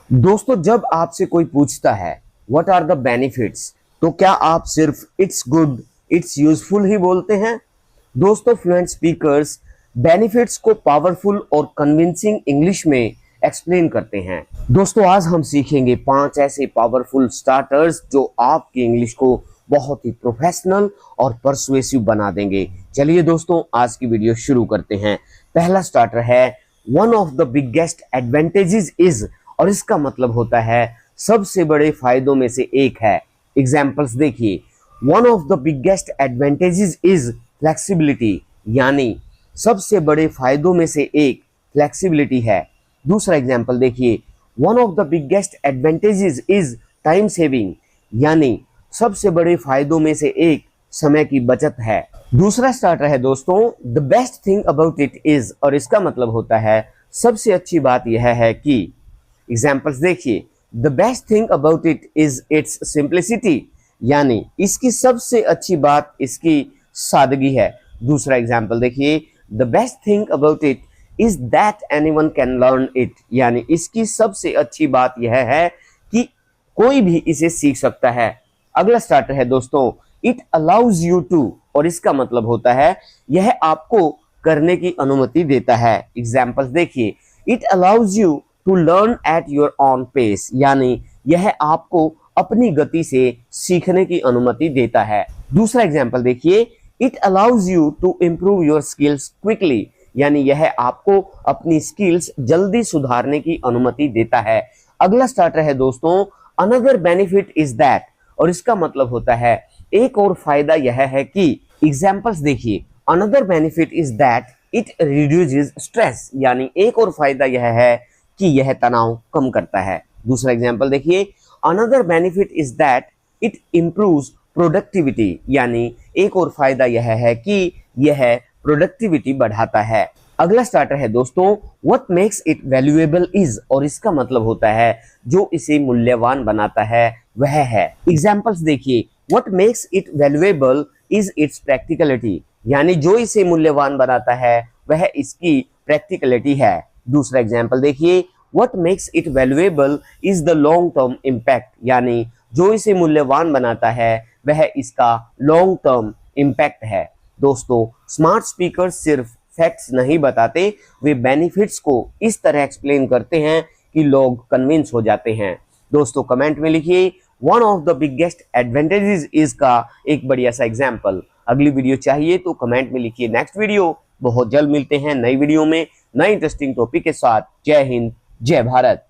दोस्तों, जब आपसे कोई पूछता है व्हाट आर द बेनिफिट्स, तो क्या आप सिर्फ इट्स गुड, इट्स यूजफुल ही बोलते हैं? दोस्तों, फ्लुएंट स्पीकर्स बेनिफिट्स को पावरफुल और कन्विंसिंग इंग्लिश में एक्सप्लेन करते हैं। दोस्तों, आज हम सीखेंगे 5 ऐसे पावरफुल स्टार्टर्स जो आपकी इंग्लिश को बहुत ही प्रोफेशनल और परसुएसिव बना देंगे। चलिए दोस्तों, आज की वीडियो शुरू करते हैं। पहला स्टार्टर है one of the biggest advantages is, और इसका मतलब होता है सबसे बड़े फायदों में से एक है। एग्जाम्पल्स देखिए, one of the biggest advantages is flexibility, यानी सबसे बड़े फायदों में से एक फ्लेक्सिबिलिटी है। दूसरा एग्जाम्पल देखिए, one of the biggest advantages is time saving, यानी सबसे बड़े फायदों में से एक समय की बचत है। दूसरा स्टार्टर है दोस्तों, the best thing about it is, और इसका मतलब होता है सबसे अच्छी बात यह है कि। एग्जाम्पल्स देखिए, the best thing about it is it's simplicity, यानी इसकी सबसे अच्छी बात इसकी सादगी है। दूसरा एग्जाम्पल देखिए, the best thing about it is that anyone can learn it, यानी इसकी सबसे अच्छी बात यह है कि कोई भी इसे सीख सकता है। अगला स्टार्टर है दोस्तों, इट अलाउज यू टू, और इसका मतलब होता है यह आपको करने की अनुमति देता है। एग्जाम्पल्स देखिए, it allows you to learn at your own pace, यानी यह आपको अपनी गति से सीखने की अनुमति देता है। दूसरा एग्जाम्पल देखिए, it allows you to improve your skills quickly, यानी यह आपको अपनी स्किल्स जल्दी सुधारने की अनुमति देता है। अगला स्टार्टर है दोस्तों, अनदर बेनिफिट इज दैट, और इसका मतलब होता है एक और फायदा यह है कि। एग्जाम्पल्स देखिए, another benefit is that it reduces stress, यानी एक और फायदा यह है कि यह तनाव कम करता है। दूसरा एग्जाम्पल देखिए, another benefit is that it improves productivity, यानी एक और फायदा यह है कि यह प्रोडक्टिविटी बढ़ाता है। अगला स्टार्टर है दोस्तों, what makes it valuable is, और इसका मतलब होता है जो इसे मूल्यवान बनाता है वह है। एग्जाम्पल्स देखिए, what makes it valuable is it's practicality, यानी जो इसे मूल्यवान बनाता है वह इसकी प्रैक्टिकलिटी है। दूसरा एग्जाम्पल देखिए, what makes it valuable is the long term impact, यानी जो इसे मूल्यवान बनाता है वह इसका लॉन्ग टर्म इम्पैक्ट है। दोस्तों, स्मार्ट स्पीकर सिर्फ फैक्ट्स नहीं बताते, वे बेनिफिट्स को इस तरह एक्सप्लेन करते हैं कि लोग कन्विंस हो जाते हैं। दोस्तों, कमेंट में लिखिए one of the biggest advantages is का एक बढ़िया सा एग्जाम्पल। अगली वीडियो चाहिए तो कमेंट में लिखिए नेक्स्ट वीडियो। बहुत जल्द मिलते हैं नई वीडियो में नए इंटरेस्टिंग टॉपिक के साथ। जय हिंद, जय भारत।